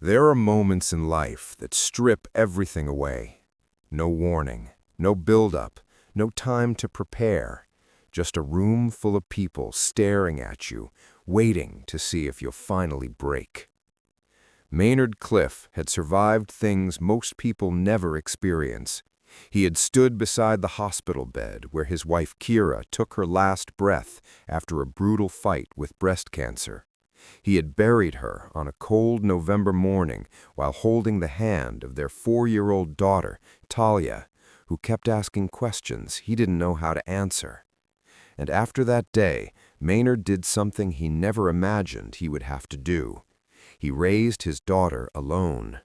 There are moments in life that strip everything away. No warning, no build-up, no time to prepare. Just a room full of people staring at you, waiting to see if you'll finally break. Maynard Cliff had survived things most people never experience. He had stood beside the hospital bed where his wife Kira took her last breath after a brutal fight with breast cancer. He had buried her on a cold November morning while holding the hand of their 4-year-old daughter, Talia, who kept asking questions he didn't know how to answer. And after that day, Maynard did something he never imagined he would have to do. He raised his daughter alone.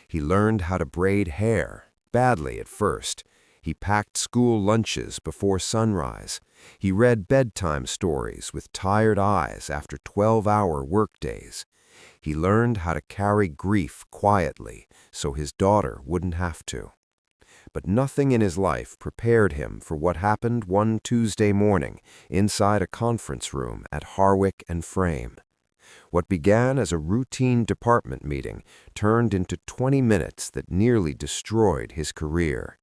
He learned how to braid hair, badly at first. He packed school lunches before sunrise. He read bedtime stories with tired eyes after 12-hour workdays. He learned how to carry grief quietly so his daughter wouldn't have to. But nothing in his life prepared him for what happened one Tuesday morning inside a conference room at Harwick and Frame. What began as a routine department meeting turned into 20 minutes that nearly destroyed his career.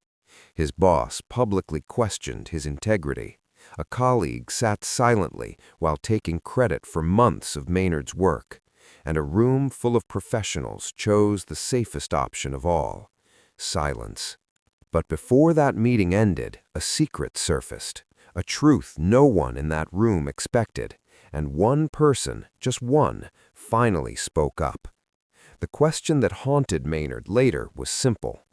His boss publicly questioned his integrity. A colleague sat silently while taking credit for months of Maynard's work. And a room full of professionals chose the safest option of all: silence. But before that meeting ended, a secret surfaced, a truth no one in that room expected, and one person, just one, finally spoke up. The question that haunted Maynard later was simple.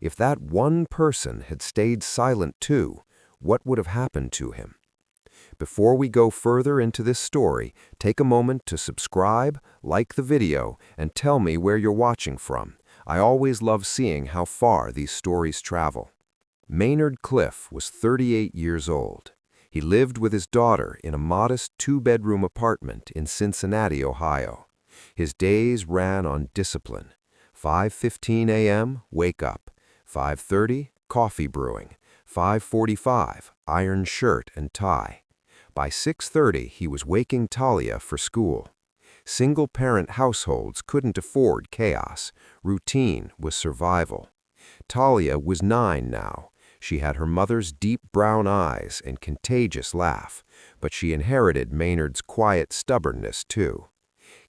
If that one person had stayed silent too, what would have happened to him? Before we go further into this story, take a moment to subscribe, like the video, and tell me where you're watching from. I always love seeing how far these stories travel. Maynard Cliff was 38 years old. He lived with his daughter in a modest 2-bedroom apartment in Cincinnati, Ohio. His days ran on discipline. 5:15 a.m., wake up. 5:30, coffee brewing. 5:45, iron shirt and tie. By 6:30, he was waking Talia for school. Single-parent households couldn't afford chaos. Routine was survival. Talia was 9 now. She had her mother's deep brown eyes and contagious laugh, but she inherited Maynard's quiet stubbornness too.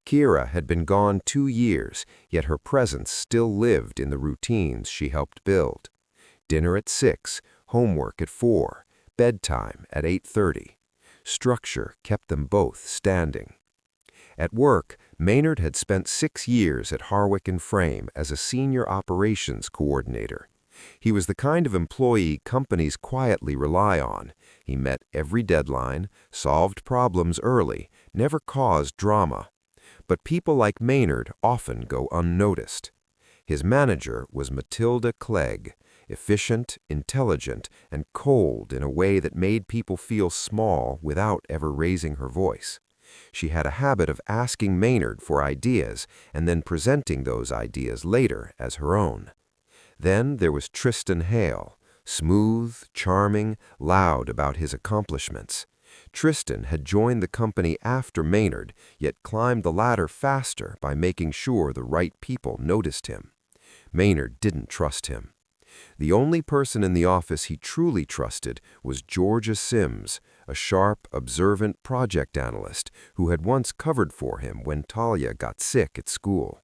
Kira had been gone 2 years, yet her presence still lived in the routines she helped build. Dinner at 6, homework at 4, bedtime at 8:30. Structure kept them both standing. At work, Maynard had spent 6 years at Harwick and Frame as a senior operations coordinator. He was the kind of employee companies quietly rely on. He met every deadline, solved problems early, never caused drama. But people like Maynard often go unnoticed. His manager was Matilda Clegg, efficient, intelligent, and cold in a way that made people feel small without ever raising her voice. She had a habit of asking Maynard for ideas and then presenting those ideas later as her own. Then there was Tristan Hale, smooth, charming, loud about his accomplishments. Tristan had joined the company after Maynard, yet climbed the ladder faster by making sure the right people noticed him. Maynard didn't trust him. The only person in the office he truly trusted was Georgia Sims, a sharp, observant project analyst who had once covered for him when Talia got sick at school.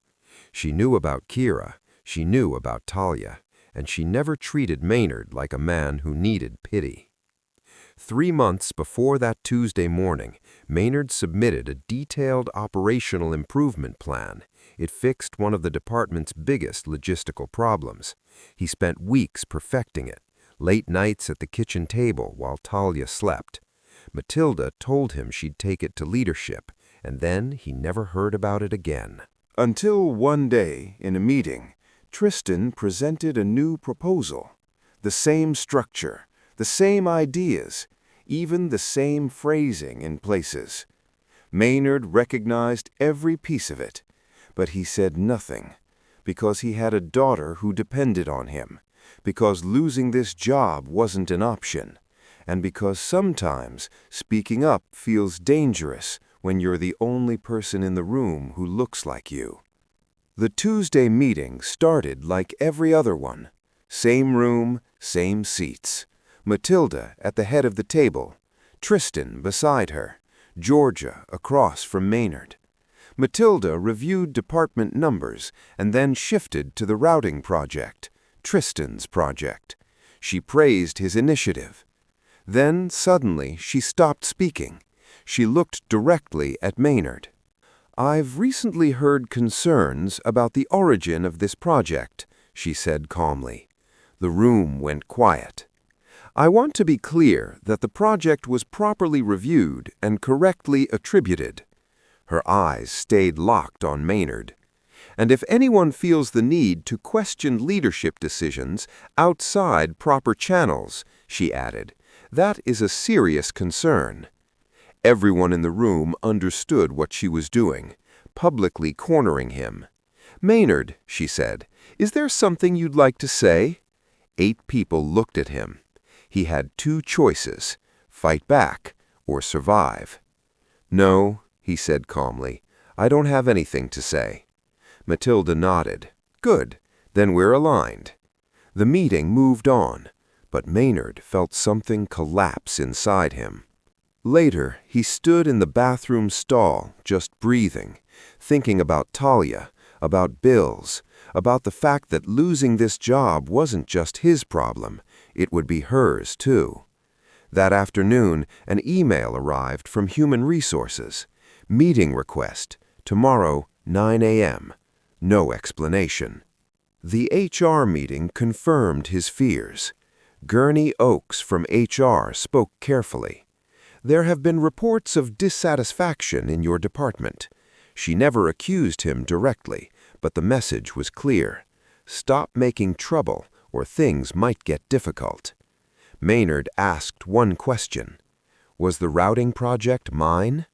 She knew about Kira, she knew about Talia, and she never treated Maynard like a man who needed pity. 3 months before that Tuesday morning, Maynard submitted a detailed operational improvement plan. It fixed one of the department's biggest logistical problems. He spent weeks perfecting it, late nights at the kitchen table while Talia slept. Matilda told him she'd take it to leadership, and then he never heard about it again. Until one day, in a meeting, Tristan presented a new proposal. The same structure, the same ideas, even the same phrasing in places. Maynard recognized every piece of it, but he said nothing, because he had a daughter who depended on him, because losing this job wasn't an option, and because sometimes speaking up feels dangerous when you're the only person in the room who looks like you. The Tuesday meeting started like every other one. Same room, same seats. Matilda at the head of the table, Tristan beside her, Georgia across from Maynard. Matilda reviewed department numbers and then shifted to the routing project, Tristan's project. She praised his initiative. Then, suddenly, she stopped speaking. She looked directly at Maynard. "I've recently heard concerns about the origin of this project," she said calmly. The room went quiet. "I want to be clear that the project was properly reviewed and correctly attributed." Her eyes stayed locked on Maynard. "And if anyone feels the need to question leadership decisions outside proper channels," she added, "that is a serious concern." Everyone in the room understood what she was doing, publicly cornering him. "Maynard," she said, "is there something you'd like to say?" 8 people looked at him. He had 2 choices: fight back or survive. "No," he said calmly, "I don't have anything to say." Matilda nodded. "Good, then we're aligned." The meeting moved on, but Maynard felt something collapse inside him. Later, he stood in the bathroom stall, just breathing, thinking about Talia, about bills, about the fact that losing this job wasn't just his problem, it would be hers too. That afternoon, an email arrived from Human Resources. Meeting request, tomorrow, 9 a.m. No explanation. The HR meeting confirmed his fears. Gurney Oakes from HR spoke carefully. "There have been reports of dissatisfaction in your department." She never accused him directly, but the message was clear. Stop making trouble, or things might get difficult. Maynard asked one question. "Was the routing project mine?"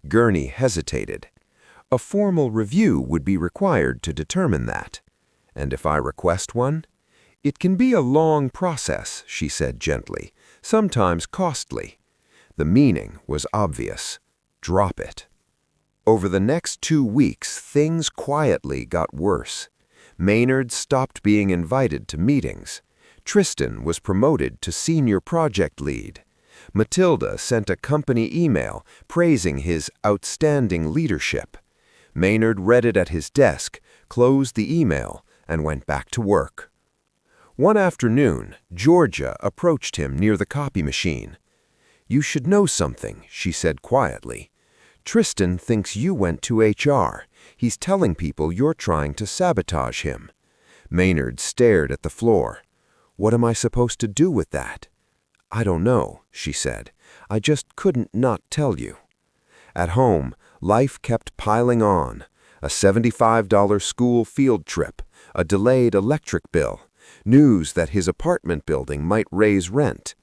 Gurney hesitated. "A formal review would be required to determine that." "And if I request one?" "It can be a long process," she said gently, "sometimes costly." The meaning was obvious. Drop it. Over the next 2 weeks, things quietly got worse. Maynard stopped being invited to meetings. Tristan was promoted to senior project lead. Matilda sent a company email praising his outstanding leadership. Maynard read it at his desk, closed the email, and went back to work. One afternoon, Georgia approached him near the copy machine. "You should know something," she said quietly. "Tristan thinks you went to HR. He's telling people you're trying to sabotage him." Maynard stared at the floor. "What am I supposed to do with that?" "I don't know," she said. "I just couldn't not tell you." At home, life kept piling on. A $75 school field trip, a delayed electric bill, news that his apartment building might raise rent.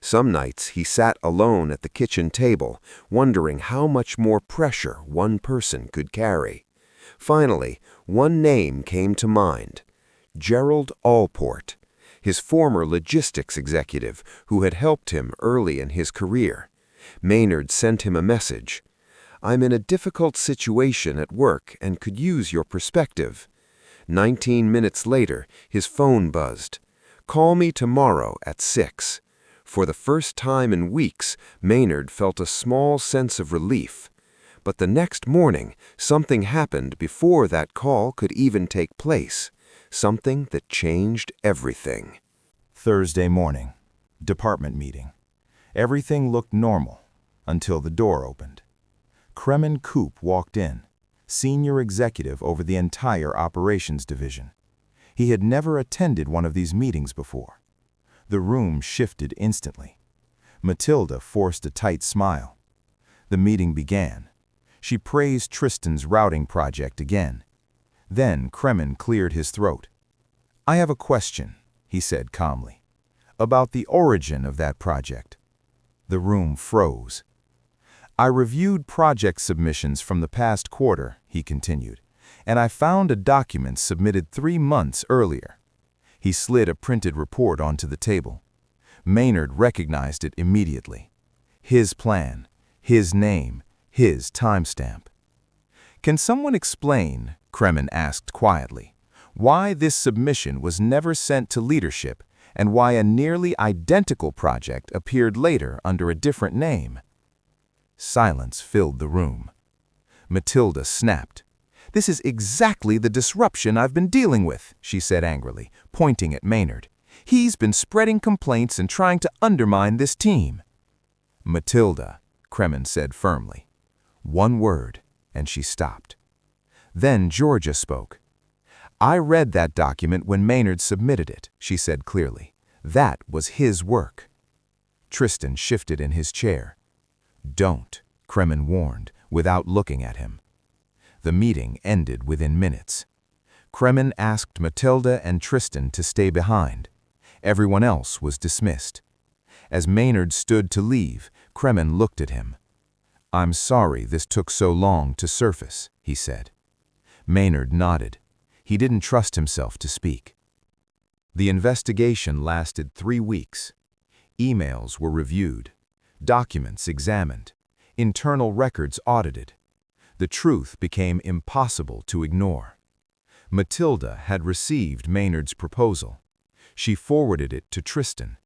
Some nights he sat alone at the kitchen table, wondering how much more pressure one person could carry. Finally, one name came to mind: Gerald Allport, his former logistics executive who had helped him early in his career. Maynard sent him a message. "I'm in a difficult situation at work and could use your perspective." 19 minutes later, his phone buzzed. "Call me tomorrow at 6. For the first time in weeks, Maynard felt a small sense of relief. But the next morning, something happened before that call could even take place. Something that changed everything. Thursday morning. Department meeting. Everything looked normal until the door opened. Kremen Koop walked in, senior executive over the entire operations division. He had never attended one of these meetings before. The room shifted instantly. Matilda forced a tight smile. The meeting began. She praised Tristan's routing project again. Then Kremen cleared his throat. "I have a question," he said calmly, "about the origin of that project." The room froze. "I reviewed project submissions from the past quarter," he continued, "and I found a document submitted 3 months earlier." He slid a printed report onto the table. Maynard recognized it immediately. His plan, his name, his timestamp. "Can someone explain," Kremen asked quietly, "why this submission was never sent to leadership and why a nearly identical project appeared later under a different name?" Silence filled the room. Matilda snapped. "This is exactly the disruption I've been dealing with," she said angrily, pointing at Maynard. "He's been spreading complaints and trying to undermine this team." "Matilda," Kremen said firmly. One word, and she stopped. Then Georgia spoke. "I read that document when Maynard submitted it," she said clearly. "That was his work." Tristan shifted in his chair. "Don't," Kremen warned, without looking at him. The meeting ended within minutes. Kremen asked Matilda and Tristan to stay behind. Everyone else was dismissed. As Maynard stood to leave, Kremen looked at him. "I'm sorry this took so long to surface," he said. Maynard nodded. He didn't trust himself to speak. The investigation lasted 3 weeks. Emails were reviewed, documents examined, internal records audited. The truth became impossible to ignore. Matilda had received Maynard's proposal. She forwarded it to Tristan.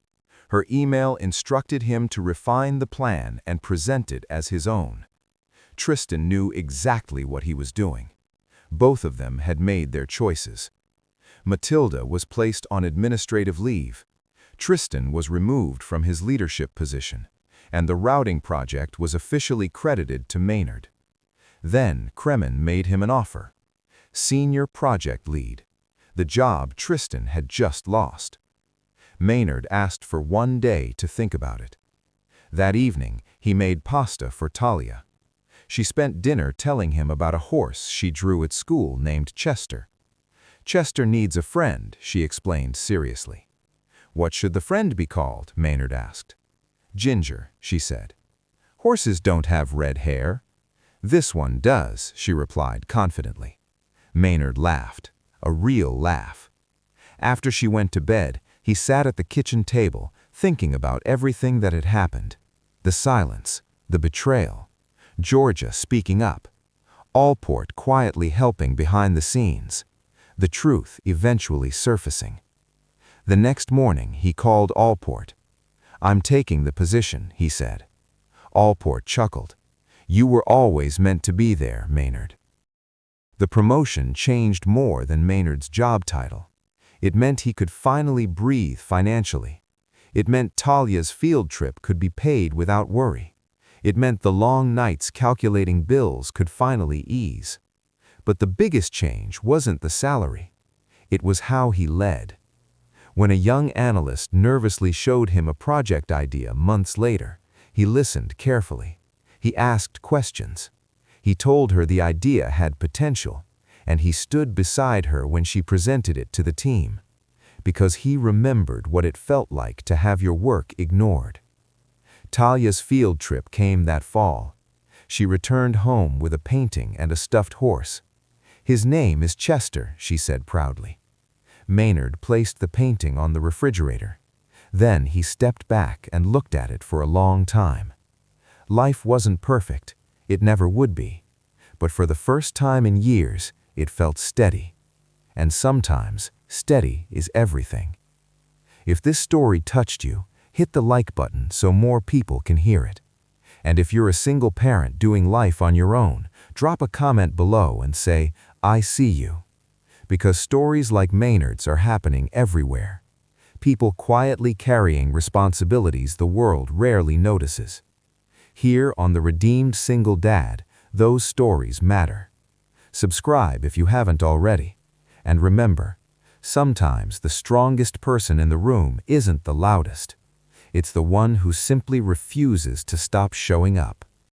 Her email instructed him to refine the plan and present it as his own. Tristan knew exactly what he was doing. Both of them had made their choices. Matilda was placed on administrative leave. Tristan was removed from his leadership position, and the routing project was officially credited to Maynard. Then Kremen made him an offer. Senior project lead, the job Tristan had just lost. Maynard asked for 1 day to think about it. That evening, he made pasta for Talia. She spent dinner telling him about a horse she drew at school named Chester. "Chester needs a friend," she explained seriously. "What should the friend be called?" Maynard asked. "Ginger," she said. "Horses don't have red hair." "This one does," she replied confidently. Maynard laughed, a real laugh. After she went to bed, he sat at the kitchen table, thinking about everything that had happened. The silence, the betrayal, Georgia speaking up, Allport quietly helping behind the scenes, the truth eventually surfacing. The next morning, he called Allport. "I'm taking the position," he said. Allport chuckled. "You were always meant to be there, Maynard." The promotion changed more than Maynard's job title. It meant he could finally breathe financially. It meant Talia's field trip could be paid without worry. It meant the long nights calculating bills could finally ease. But the biggest change wasn't the salary. It was how he led. When a young analyst nervously showed him a project idea months later, he listened carefully. He asked questions. He told her the idea had potential, and he stood beside her when she presented it to the team, because he remembered what it felt like to have your work ignored. Talia's field trip came that fall. She returned home with a painting and a stuffed horse. "His name is Chester," she said proudly. Maynard placed the painting on the refrigerator. Then he stepped back and looked at it for a long time. Life wasn't perfect. It never would be. But for the first time in years, it felt steady. And sometimes, steady is everything. If this story touched you, hit the like button so more people can hear it. And if you're a single parent doing life on your own, drop a comment below and say, "I see you." Because stories like Maynard's are happening everywhere. People quietly carrying responsibilities the world rarely notices. Here on The Redeemed Single Dad, those stories matter. Subscribe if you haven't already. And remember, sometimes the strongest person in the room isn't the loudest. It's the one who simply refuses to stop showing up.